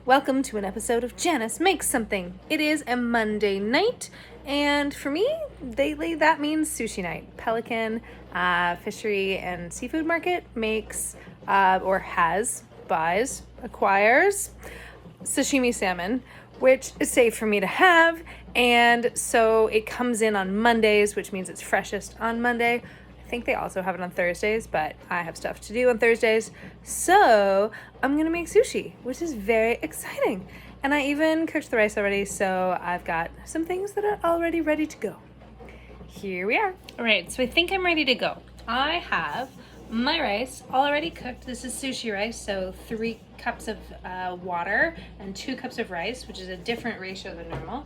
Welcome to an episode of Janice Makes Something. It is a Monday night, and for me, lately that means sushi night. Pelican Fishery and Seafood Market makes, acquires sashimi salmon, which is safe for me to have, and so it comes in on Mondays, which means it's freshest on Monday. I think they also have it on Thursdays, but I have stuff to do on Thursdays, so I'm gonna make sushi, which is very exciting. And I even cooked the rice already, so I've got some things that are already ready to go. Here we are. All right, so I think I'm ready to go. I have my rice already cooked. This is sushi rice, so 3 cups of water and 2 cups of rice, which is a different ratio than normal.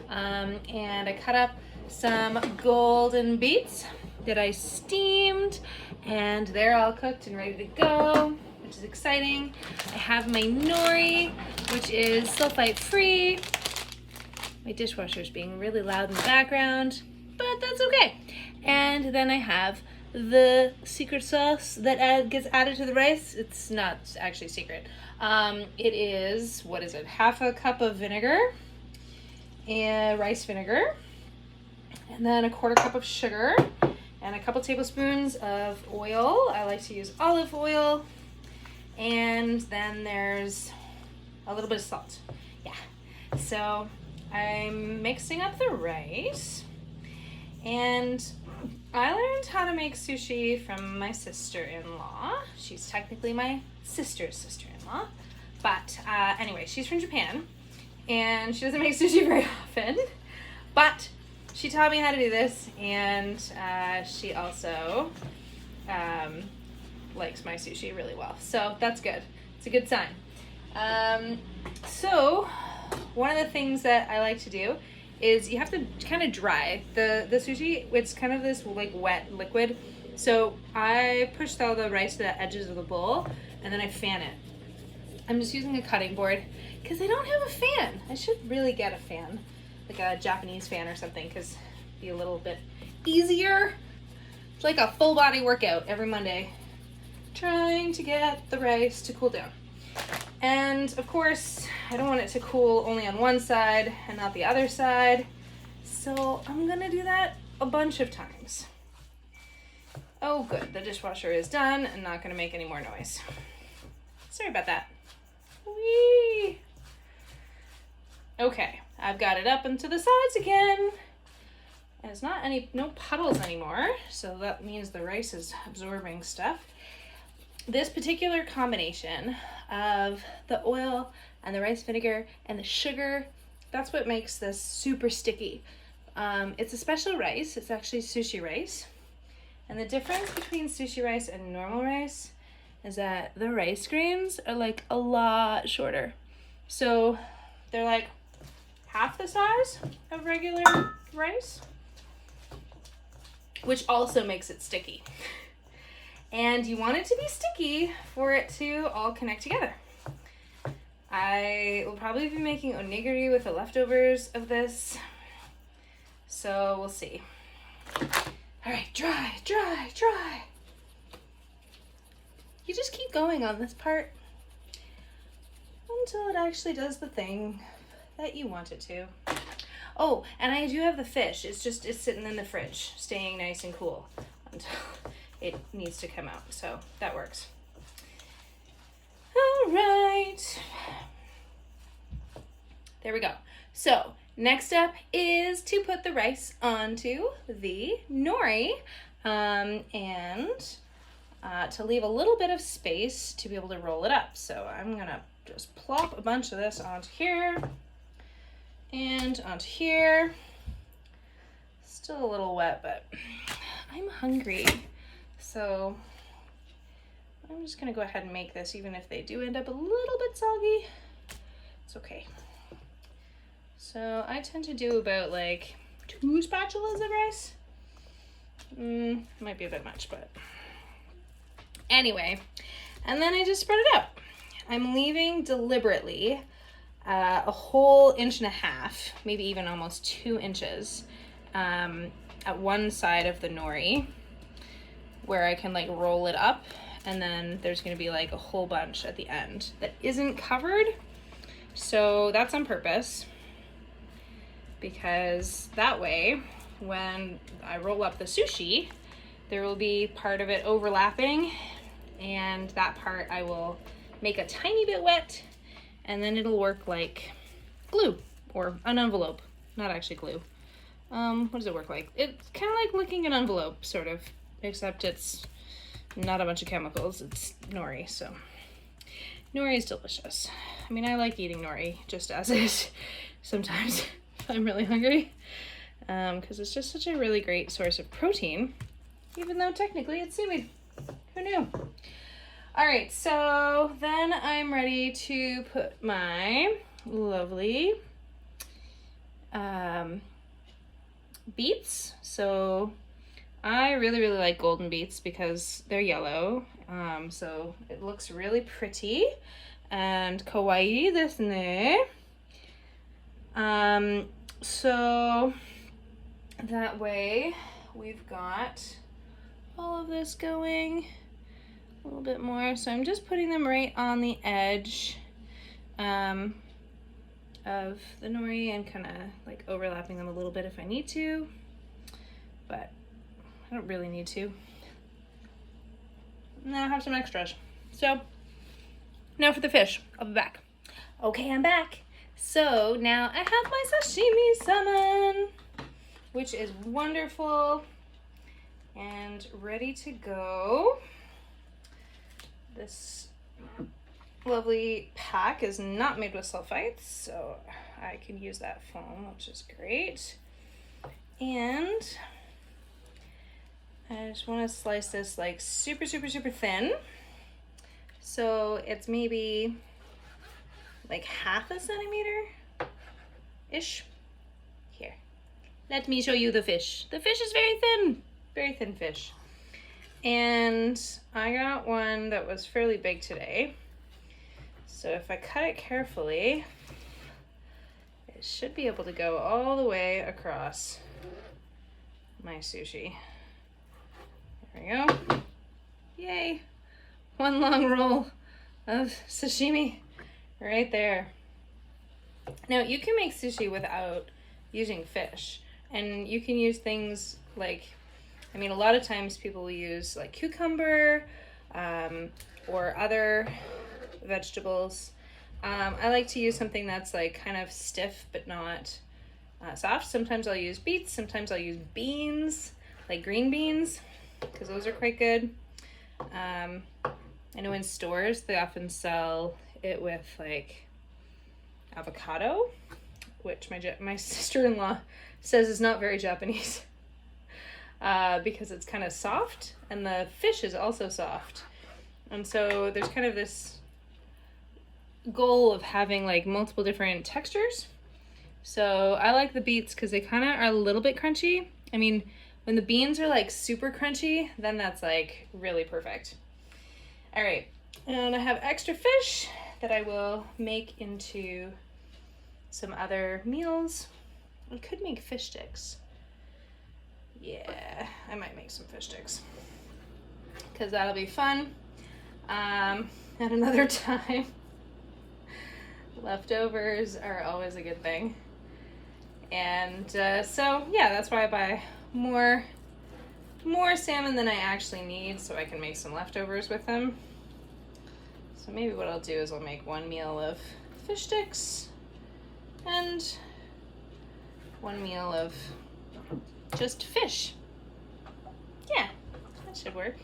And I cut up some golden beets that I steamed, and they're all cooked and ready to go, which is exciting. I have my nori, which is sulfite free. My dishwasher is being really loud in the background, but that's okay. And then I have the secret sauce that gets added to the rice. It's not actually secret. It is, what is it, half a cup of vinegar, and rice vinegar, and then a 1/4 cup of sugar, and a couple tablespoons of oil. I like to use olive oil. And then there's a little bit of salt. Yeah. So I'm mixing up the rice. And I learned how to make sushi from my sister-in-law. She's technically my sister's sister-in-law. But anyway, she's from Japan. And she doesn't make sushi very often. But she taught me how to do this, and she also likes my sushi really well. So that's good. It's a good sign. So one of the things that I like to do is you have to kind of dry the sushi. It's kind of this like wet liquid. So I push all the rice to the edges of the bowl, and then I fan it. I'm just using a cutting board because I don't have a fan. I should really get a fan, like a Japanese fan or something, because it'd be a little bit easier. It's like a full body workout every Monday, trying to get the rice to cool down. And of course, I don't want it to cool only on one side and not the other side, so I'm gonna do that a bunch of times. Oh good, the dishwasher is done and not gonna make any more noise. Sorry about that. Whee! Okay, I've got it up and to the sides again. And it's no puddles anymore, so that means the rice is absorbing stuff. This particular combination of the oil and the rice vinegar and the sugar, that's what makes this super sticky. It's a special rice. It's actually sushi rice. And the difference between sushi rice and normal rice is that the rice grains are like a lot shorter. So they're like half the size of regular rice, which also makes it sticky. And you want it to be sticky for it to all connect together. I will probably be making onigiri with the leftovers of this, so we'll see. All right, dry. You just keep going on this part until it actually does the thing that you want it to. Oh, and I do have the fish. It's sitting in the fridge, staying nice and cool until it needs to come out. So that works. All right. There we go. So next step is to put the rice onto the nori, and to leave a little bit of space to be able to roll it up. So I'm gonna just plop a bunch of this onto here and onto here. Still a little wet, but I'm hungry. So I'm just gonna go ahead and make this, even if they do end up a little bit soggy. It's okay. So I tend to do about like 2 spatulas of rice. Might be a bit much, but anyway. And then I just spread it out. I'm leaving deliberately a whole 1.5 inches, maybe even almost 2 inches, at one side of the nori, where I can like roll it up, and then there's gonna be like a whole bunch at the end that isn't covered. So that's on purpose, because that way when I roll up the sushi, there will be part of it overlapping, and that part I will make a tiny bit wet, and then it'll work like glue or an envelope. Not actually glue. What does it work like? It's kind of like licking an envelope, sort of, except it's not a bunch of chemicals. It's nori, so nori is delicious. I mean, I like eating nori just as is sometimes if I'm really hungry, because it's just such a really great source of protein, even though technically it's seaweed. Who knew? All right, so then I'm ready to put my lovely beets. So I really like golden beets because they're yellow, so it looks really pretty and kawaii desu ne. So that way we've got all of this going a little bit more. So I'm just putting them right on the edge of the nori and kind of like overlapping them a little bit if I need to, but I don't really need to. Now I have some extras. So now for the fish. I'll be back. Okay, I'm back. So now I have my sashimi salmon, which is wonderful and ready to go. This lovely pack is not made with sulfites, so I can use that foam, which is great. And I just want to slice this like super thin. So it's maybe like 1/2 centimeter ish. Here, let me show you the fish. The fish is very thin fish. And I got one that was fairly big today. So if I cut it carefully, it should be able to go all the way across my sushi. There we go. Yay! One long roll of sashimi right there. Now you can make sushi without using fish, and you can use things like, I mean, a lot of times people will use like cucumber or other vegetables. I like to use something that's like kind of stiff but not soft. Sometimes I'll use beets, sometimes I'll use beans, like green beans, because those are quite good. I know in stores they often sell it with like avocado, which my sister-in-law says is not very Japanese because it's kind of soft and the fish is also soft. And so there's kind of this goal of having like multiple different textures. So I like the beets because they kind of are a little bit crunchy. I mean, when the beans are like super crunchy, then that's like really perfect. All right, and I have extra fish that I will make into some other meals. I could make fish sticks. Yeah, I might make some fish sticks because that'll be fun at another time. Leftovers are always a good thing. And so yeah, that's why I buy more salmon than I actually need, so I can make some leftovers with them. So maybe what I'll do is I'll make one meal of fish sticks and one meal of just fish. Yeah, that should work.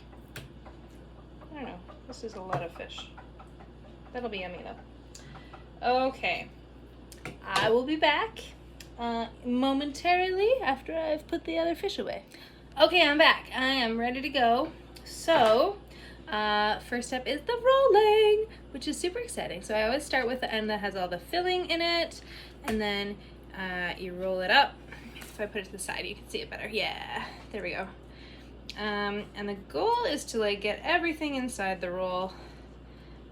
I don't know, this is a lot of fish. That'll be yummy though. Okay, I will be back momentarily after I've put the other fish away. Okay, I'm back. I am ready to go. So, first step is the rolling, which is super exciting. So I always start with the end that has all the filling in it, and then you roll it up. If I put it to the side, you can see it better. Yeah, there we go. And the goal is to like get everything inside the roll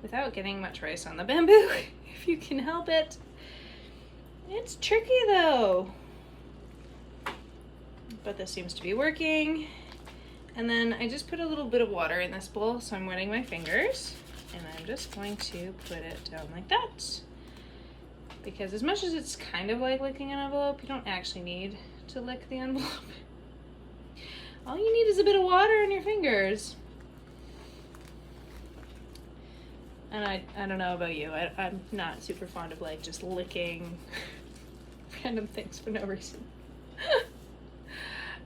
without getting much rice on the bamboo, if you can help it. It's tricky though, but this seems to be working. And then I just put a little bit of water in this bowl, so I'm wetting my fingers, and I'm just going to put it down like that. because as much as it's kind of like licking an envelope, you don't actually need to lick the envelope. All you need is a bit of water in your fingers. And I don't know about you, I'm not super fond of like just licking random things for no reason.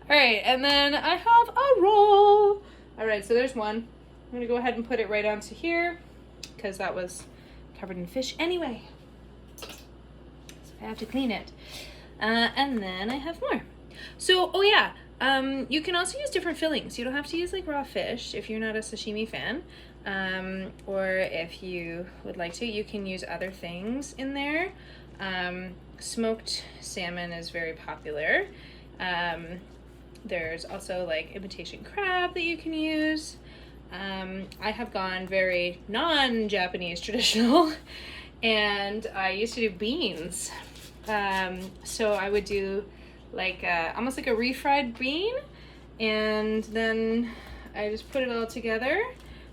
Alright, and then I have a roll. Alright, so there's one. I'm gonna go ahead and put it right onto here because that was covered in fish anyway. So I have to clean it. And then I have more. So, oh yeah, you can also use different fillings. You don't have to use like raw fish if you're not a sashimi fan. Or if you would like to, you can use other things in there. Smoked salmon is very popular. There's also like imitation crab that you can use. I have gone very non-Japanese traditional, and I used to do beans. So I would do like almost like a refried bean, and then I just put it all together.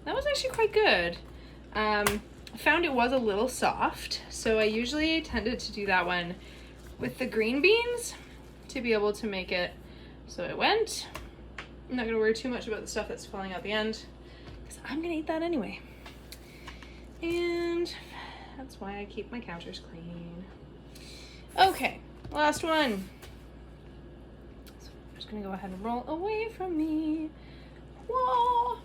That was actually quite good. I found it was a little soft, so I usually tended to do that one with the green beans to be able to make it so it went. I'm not gonna worry too much about the stuff that's falling out the end because I'm gonna eat that anyway. And that's why I keep my counters clean. Okay, last one. So I'm just gonna go ahead and roll away from me. Whoa!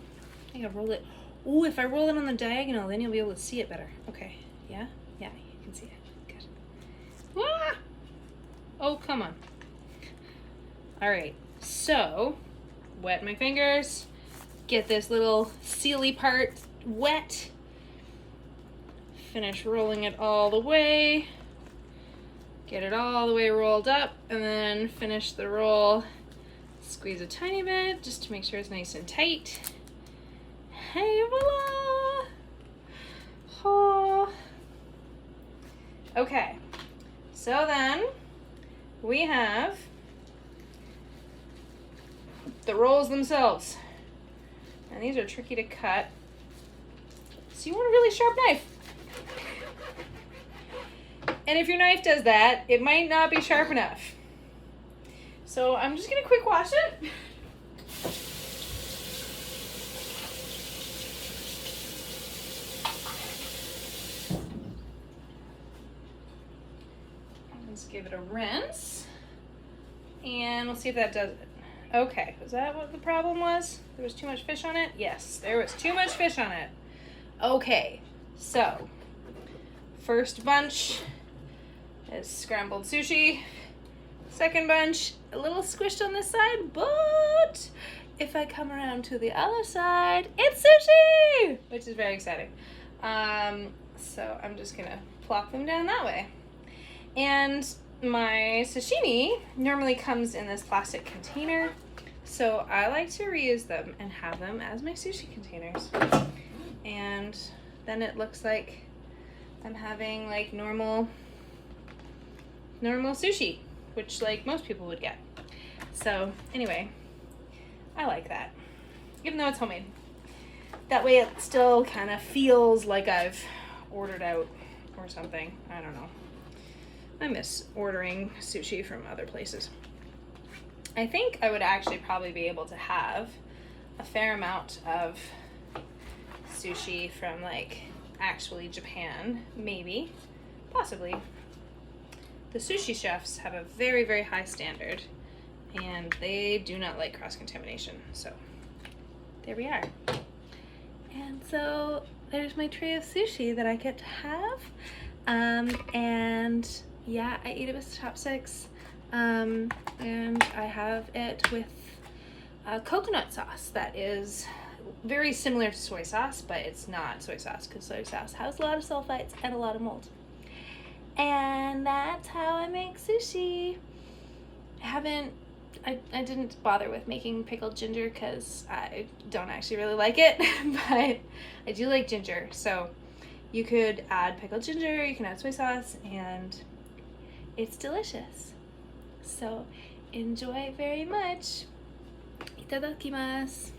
I gotta roll it. Ooh, if I roll it on the diagonal, then you'll be able to see it better. Okay, yeah, you can see it. Good. Ah! Oh, come on. All right, so wet my fingers, get this little sealy part wet, finish rolling it all the way, get it all the way rolled up, and then finish the roll. Squeeze a tiny bit just to make sure it's nice and tight. Hey, voila! Oh. Okay, so then we have the rolls themselves. And these are tricky to cut. So you want a really sharp knife. And if your knife does that, it might not be sharp enough. So I'm just gonna quick wash it. Let's give it a rinse. And we'll see if that does it. Okay, was that what the problem was? There was too much fish on it? Yes, there was too much fish on it. Okay, so first bunch is scrambled sushi. Second bunch, a little squished on this side, but if I come around to the other side, it's sushi, which is very exciting. So I'm just gonna plop them down that way. And my sashimi normally comes in this plastic container, so I like to reuse them and have them as my sushi containers. And then it looks like I'm having like normal sushi, which like most people would get. So anyway, I like that, even though it's homemade. That way it still kind of feels like I've ordered out or something. I don't know. I miss ordering sushi from other places. I think I would actually probably be able to have a fair amount of sushi from like actually Japan, maybe, possibly. The sushi chefs have a very, very high standard, and they do not like cross-contamination, so there we are. And so there's my tray of sushi that I get to have, and yeah, I eat it with chopsticks, and I have it with coconut sauce that is very similar to soy sauce, but it's not soy sauce because soy sauce has a lot of sulfites and a lot of mold. And that's how I make sushi. I didn't bother with making pickled ginger because I don't actually really like it, but I do like ginger. So you could add pickled ginger, you can add soy sauce, and it's delicious. So enjoy very much. Itadakimasu.